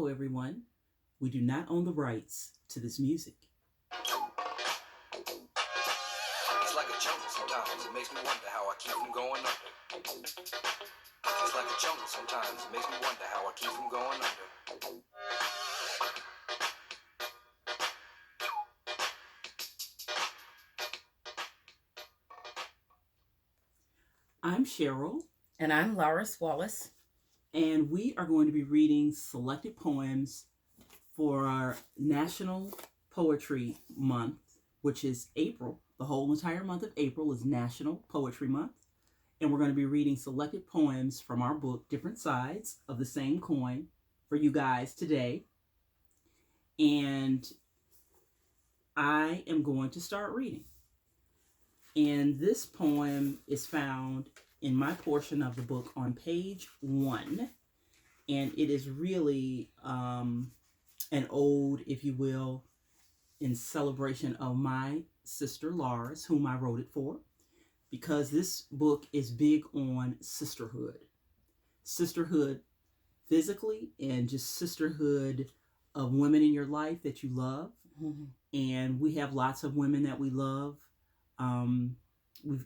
Hello, everyone. We do not own the rights to this music. It's like a jungle sometimes. It makes me wonder how I keep from going under. It's like a jungle sometimes. It makes me wonder how I keep from going under. I'm Cheryl. And I'm Loris Wallace. And we are going to be reading selected poems for our National Poetry Month, which is April. The whole entire month of April is National Poetry Month. And we're going to be reading selected poems from our book, Different Sides of the Same Coin, for you guys today. And I am going to start reading. And this poem is found in my portion of the book on page 1. And it is really an ode, if you will, in celebration of my sister Lars, whom I wrote it for, because this book is big on sisterhood. Sisterhood physically and just sisterhood of women in your life that you love. Mm-hmm. And we have lots of women that we love. We've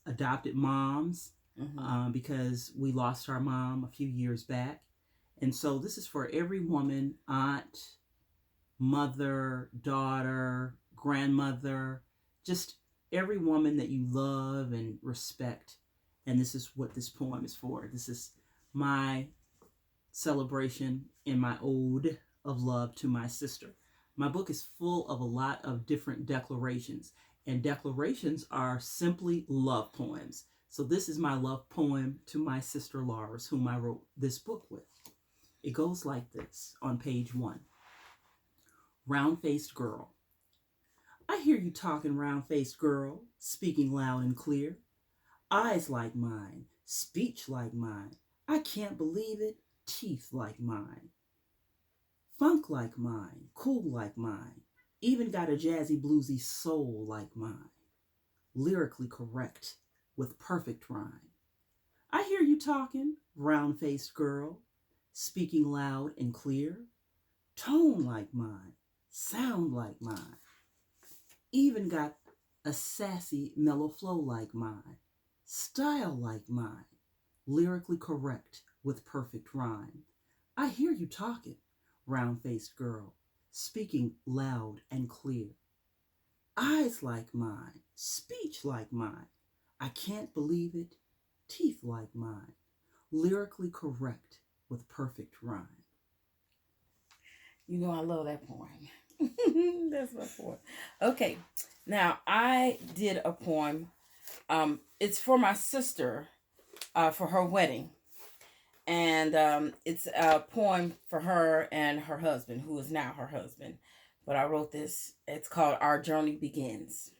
adopted moms because we lost our mom a few years back. And so this is for every woman, aunt, mother, daughter, grandmother, just every woman that you love and respect. And this is what this poem is for. This is my celebration and my ode of love to my sister. My book is full of a lot of different declarations. And declarations are simply love poems. So this is my love poem to my sister Lars, whom I wrote this book with. It goes like this on page 1. Round-faced girl. I hear you talking, round-faced girl, speaking loud and clear. Eyes like mine, speech like mine. I can't believe it, teeth like mine. Funk like mine, cool like mine. Even got a jazzy bluesy soul like mine. Lyrically correct with perfect rhyme. I hear you talking, round-faced girl, speaking loud and clear. Tone like mine, sound like mine. Even got a sassy mellow flow like mine. Style like mine. Lyrically correct with perfect rhyme. I hear you talking, round-faced girl, speaking loud and clear. Eyes like mine, speech like mine. I can't believe it, teeth like mine. Lyrically correct with perfect rhyme. You know I love that poem. That's my poem. Okay, now I did a poem. It's for my sister for her wedding. And it's a poem for her and her husband, who is now her husband. But I wrote this. It's called Our Journey Begins.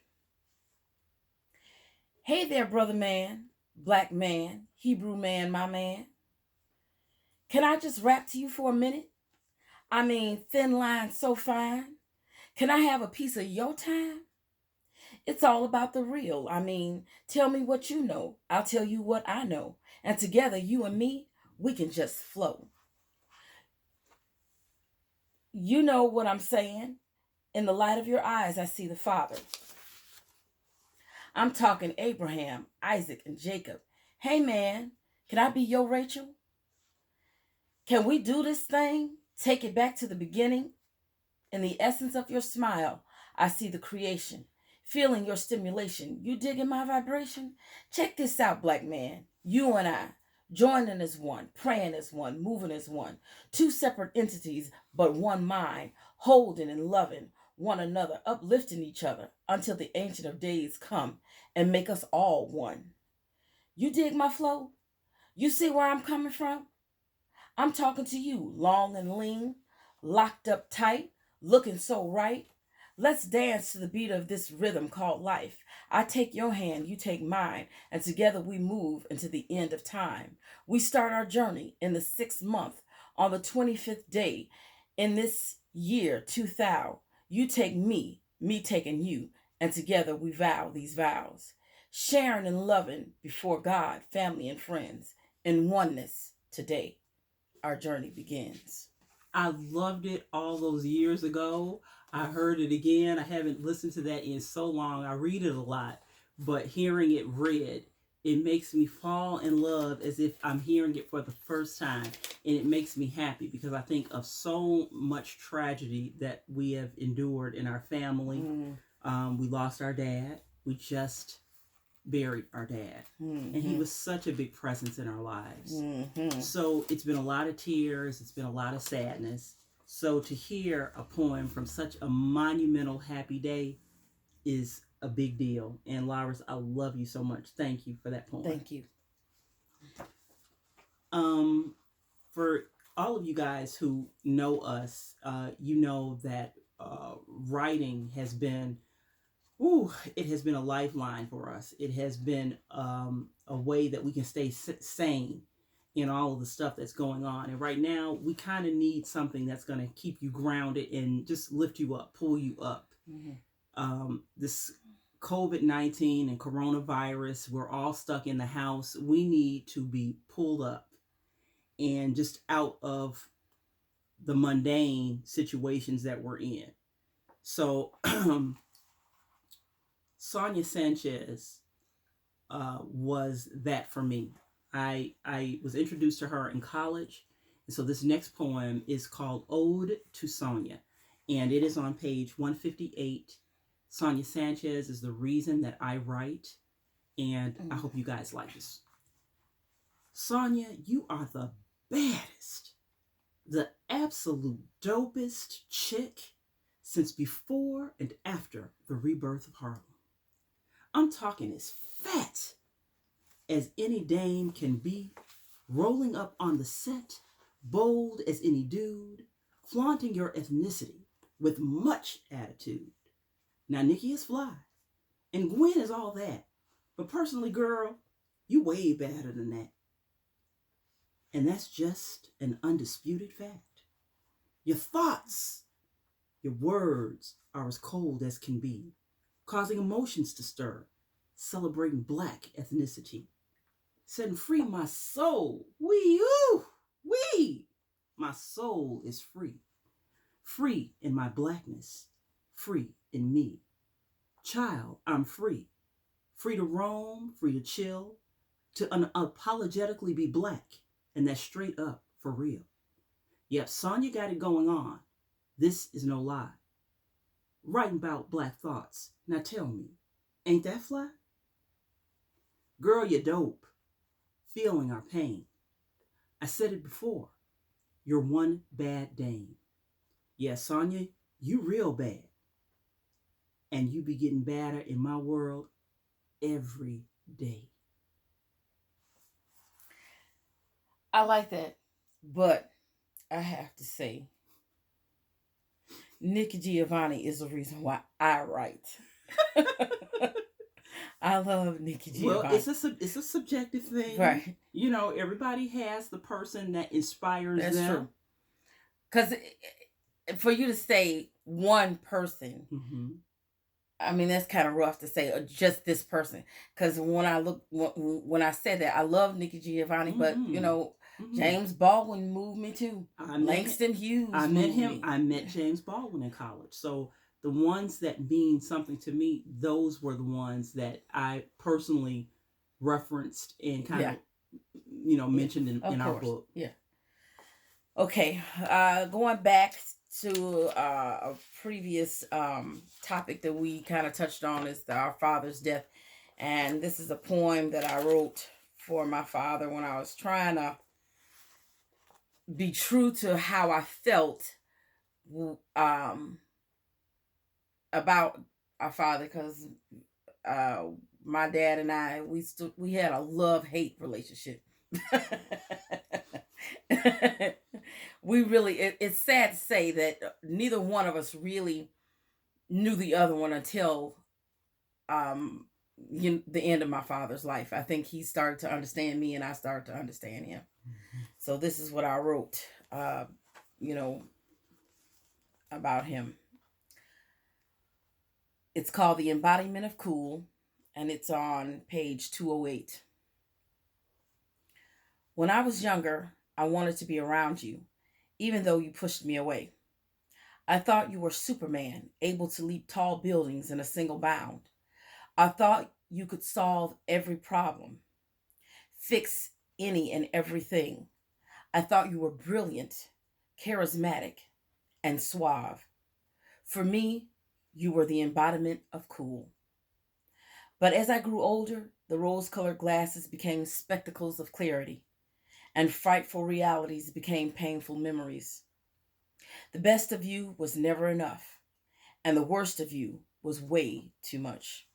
Hey there, brother man, black man, Hebrew man, my man. Can I just rap to you for a minute? I mean, thin line so fine. Can I have a piece of your time? It's all about the real. I mean, tell me what you know. I'll tell you what I know. And together, you and me, we can just flow. You know what I'm saying? In the light of your eyes, I see the Father. I'm talking Abraham, Isaac, and Jacob. Hey, man, can I be your Rachel? Can we do this thing? Take it back to the beginning? In the essence of your smile, I see the creation. Feeling your stimulation. You digging my vibration? Check this out, black man. You and I, joining as one, praying as one, moving as one. Two separate entities, but one mind, holding and loving one another, uplifting each other until the Ancient of Days come and make us all one. You dig my flow? You see where I'm coming from? I'm talking to you, long and lean, locked up tight, looking so right. Let's dance to the beat of this rhythm called life. I take your hand, you take mine, and together we move into the end of time. We start our journey in the 6th month on the 25th day in this year 2000. You take me, me taking you, and together we vow these vows. Sharing and loving before God, family, and friends in oneness today. Our journey begins. I loved it all those years ago. I heard it again. I haven't listened to that in so long. I read it a lot, but hearing it read, it makes me fall in love as if I'm hearing it for the first time. And it makes me happy because I think of so much tragedy that we have endured in our family. Mm. We lost our dad. We just buried our dad. And he Mm-hmm. was such a big presence in our lives. Mm-hmm. So it's been a lot of tears, it's been a lot of sadness. So to hear a poem from such a monumental happy day is a big deal. And Lars, I love you so much. Thank you for that poem. Thank you. Um, for all of you guys who know us, you know that writing has been, ooh, it has been a lifeline for us. It has been a way that we can stay sane in all of the stuff that's going on. And right now, we kind of need something that's going to keep you grounded and just lift you up, pull you up. Mm-hmm. This COVID-19 and coronavirus, we're all stuck in the house. We need to be pulled up and just out of the mundane situations that we're in. So, Sonia Sanchez was that for me. I was introduced to her in college, and so this next poem is called Ode to Sonia, and it is on page 158. Sonia Sanchez is the reason that I write, and I hope you guys like this. Sonia, you are the baddest, the absolute dopest chick since before and after the rebirth of Harlem. I'm talking as fat as any dame can be, rolling up on the set, bold as any dude, flaunting your ethnicity with much attitude. Now, Nikki is fly, and Gwen is all that. But personally, girl, you way better than that. And that's just an undisputed fact. Your thoughts, your words are as cold as can be, causing emotions to stir, celebrating black ethnicity, setting free my soul. Wee. My soul is free. Free in my blackness, free in me. Child, I'm free. Free to roam, free to chill, to unapologetically be black, and that's straight up for real. Yep, Sonya got it going on. This is no lie. Writing about black thoughts. Now tell me, ain't that fly? Girl, you're dope. Feeling our pain. I said it before. You're one bad dame. Yeah, Sonya, you real bad. And you be getting badder in my world every day. I like that, but I have to say, Nikki Giovanni is the reason why I write. I love Nikki Giovanni. Well, it's a subjective thing, right? You know, everybody has the person that inspires That's them. true. Because for you to say one person, Mm-hmm. I mean, that's kind of rough to say, just this person. Because when I said that, I love Nikki Giovanni, Mm-hmm. but you know, Mm-hmm. James Baldwin moved me too. Langston Hughes. I met him. Me. I met James Baldwin in college. So the ones that mean something to me, those were the ones that I personally referenced and kind of, you know, mentioned in our book. Yeah. Okay. Going back to a previous topic that we kind of touched on is our father's death. And this is a poem that I wrote for my father when I was trying to be true to how I felt about our father, because my dad and I, we had a love-hate relationship. We really, it's sad to say that neither one of us really knew the other one until the end of my father's life. I think he started to understand me and I started to understand him. Mm-hmm. So this is what I wrote, about him. It's called The Embodiment of Cool, and it's on page 208. When I was younger, I wanted to be around you. even though you pushed me away. I thought you were Superman, able to leap tall buildings in a single bound. I thought you could solve every problem, fix any and everything. I thought you were brilliant, charismatic, and suave. For me, you were the embodiment of cool. But as I grew older, the rose colored glasses became spectacles of clarity, and frightful realities became painful memories. The best of you was never enough, and the worst of you was way too much.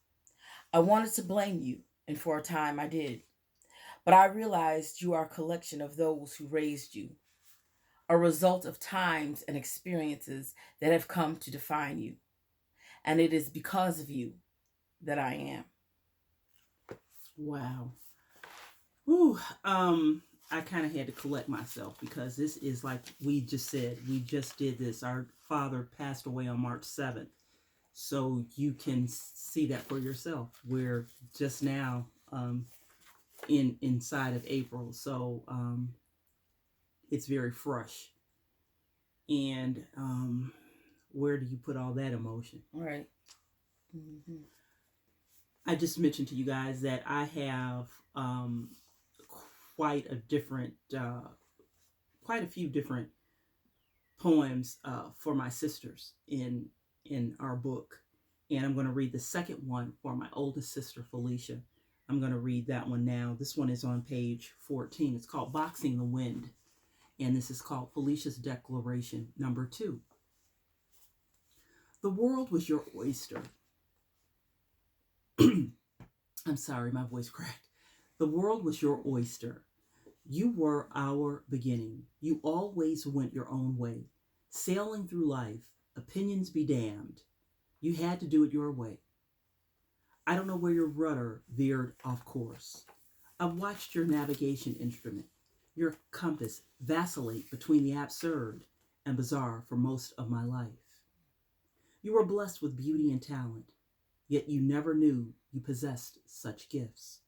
I wanted to blame you, and for a time I did. But I realized you are a collection of those who raised you, a result of times and experiences that have come to define you. And it is because of you that I am. Wow. Ooh, I kind of had to collect myself because this is like we just said. We just did this. Our father passed away on March 7th. So you can see that for yourself. We're just now inside of April. So it's very fresh. And where do you put all that emotion? Right. Mm-hmm. I just mentioned to you guys that I have quite a different, quite a few different poems for my sisters in our book, and I'm going to read the second one for my oldest sister Felicia. I'm going to read that one now. This one is on page 14. It's called Boxing the Wind, and this is called Felicia's Declaration number 2. The world was your oyster. I'm sorry, my voice cracked. The world was your oyster. You were our beginning. You always went your own way, sailing through life, opinions be damned. You had to do it your way. I don't know where your rudder veered off course. I've watched your navigation instrument, your compass, vacillate between the absurd and bizarre for most of my life. You were blessed with beauty and talent, yet you never knew you possessed such gifts.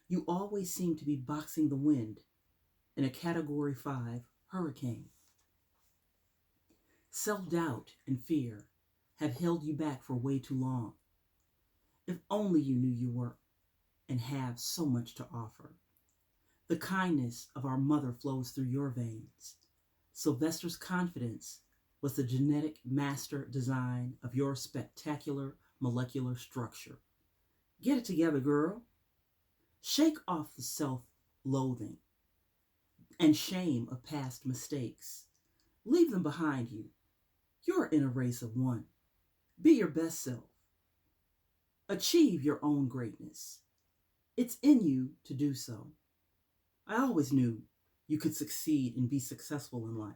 You always seemed to be boxing the wind in a Category 5 hurricane. Self-doubt and fear have held you back for way too long. If only you knew you were and have so much to offer. The kindness of our mother flows through your veins. Sylvester's confidence was the genetic master design of your spectacular molecular structure. Get it together, girl. Shake off the self-loathing and shame of past mistakes. Leave them behind you. You're in a race of one. Be your best self. Achieve your own greatness. It's in you to do so. I always knew you could succeed and be successful in life.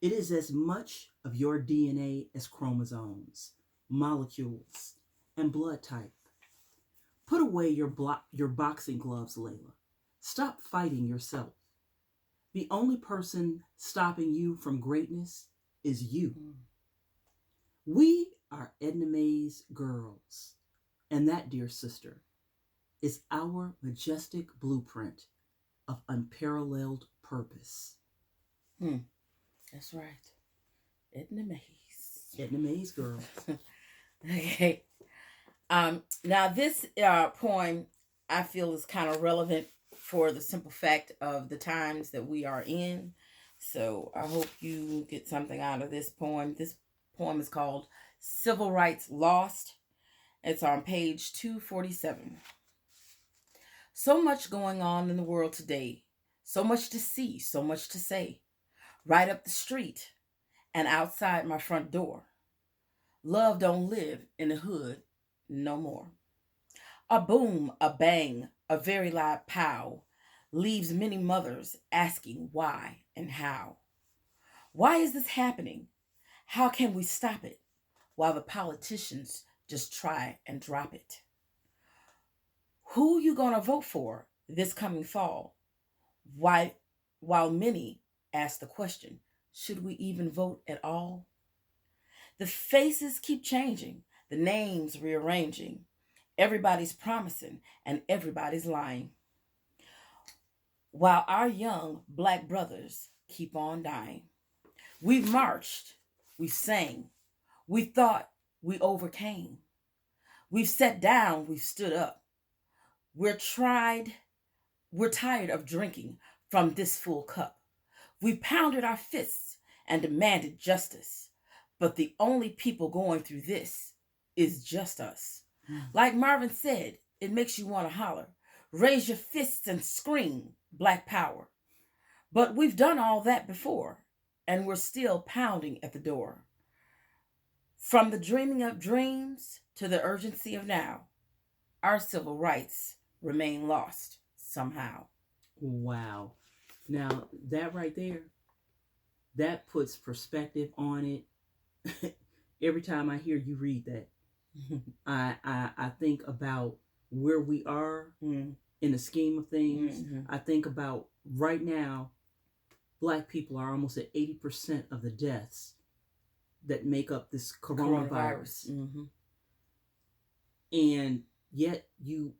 It is as much of your DNA as chromosomes, molecules, and blood type. Put away your boxing gloves, Layla. Stop fighting yourself. The only person stopping you from greatness is you. We are Edna May's girls, and that, dear sister, is our majestic blueprint of unparalleled purpose. That's right. Edna Mays. Edna May's girls. Okay. Now this poem I feel is kind of relevant for the simple fact of the times that we are in. So I hope you get something out of this poem. This poem is called Civil Rights Lost. It's on page 247. So much going on in the world today. So much to see, so much to say. Right up the street and outside my front door. Love don't live in the hood no more. A boom, a bang, a very loud pow leaves many mothers asking why and how. Why is this happening? How can we stop it? While the politicians just try and drop it. Who you gonna vote for this coming fall? Why, while many ask the question, should we even vote at all? The faces keep changing, the names rearranging. Everybody's promising and everybody's lying. While our young black brothers keep on dying. We've marched, we've sang, we thought we overcame. We've sat down, we've stood up. We're tried, we're tired of drinking from this full cup. We've pounded our fists and demanded justice. But the only people going through this is just us. Like Marvin said, it makes you want to holler. Raise your fists and scream, Black Power. But we've done all that before, and we're still pounding at the door. From the dreaming of dreams to the urgency of now, our civil rights remain lost somehow. Wow. Now, that right there, that puts perspective on it. Every time I hear you read that, I think about where we are in the scheme of things. I think about right now, Black people are almost at 80% of the deaths that make up this coronavirus. And yet you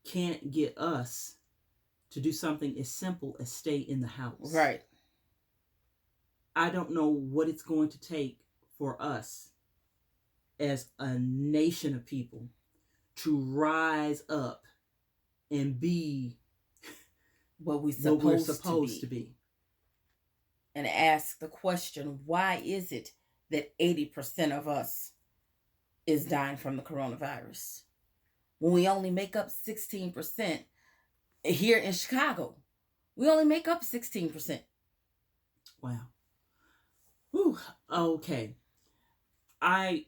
can't get us to do something as simple as stay in the house. Right. I don't know what it's going to take for us as a nation of people to rise up and be what we're supposed to be. And ask the question, why is it that 80% of us is dying from the coronavirus? When we only make up 16% here in Chicago. We only make up 16%. Wow. Whew. Okay. I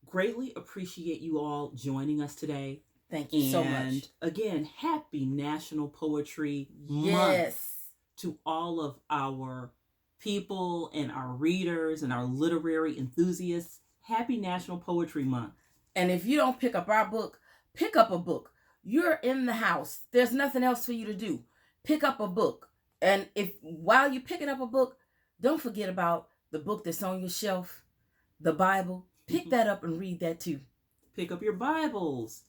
greatly appreciate you all joining us today. Thank you so much. And again, happy National Poetry Month to all of our people and our readers and our literary enthusiasts. Happy National Poetry Month. And if you don't pick up our book, pick up a book. You're in the house. There's nothing else for you to do. Pick up a book. And if while you're picking up a book, don't forget about the book that's on your shelf, the Bible. Pick that up and read that too. Pick up your Bibles.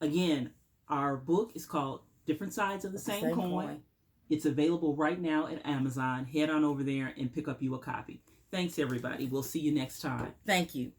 Again, our book is called Different Sides of the Same Coin. It's available right now at Amazon. Head on over there and pick up you a copy. Thanks, everybody. We'll see you next time. Thank you.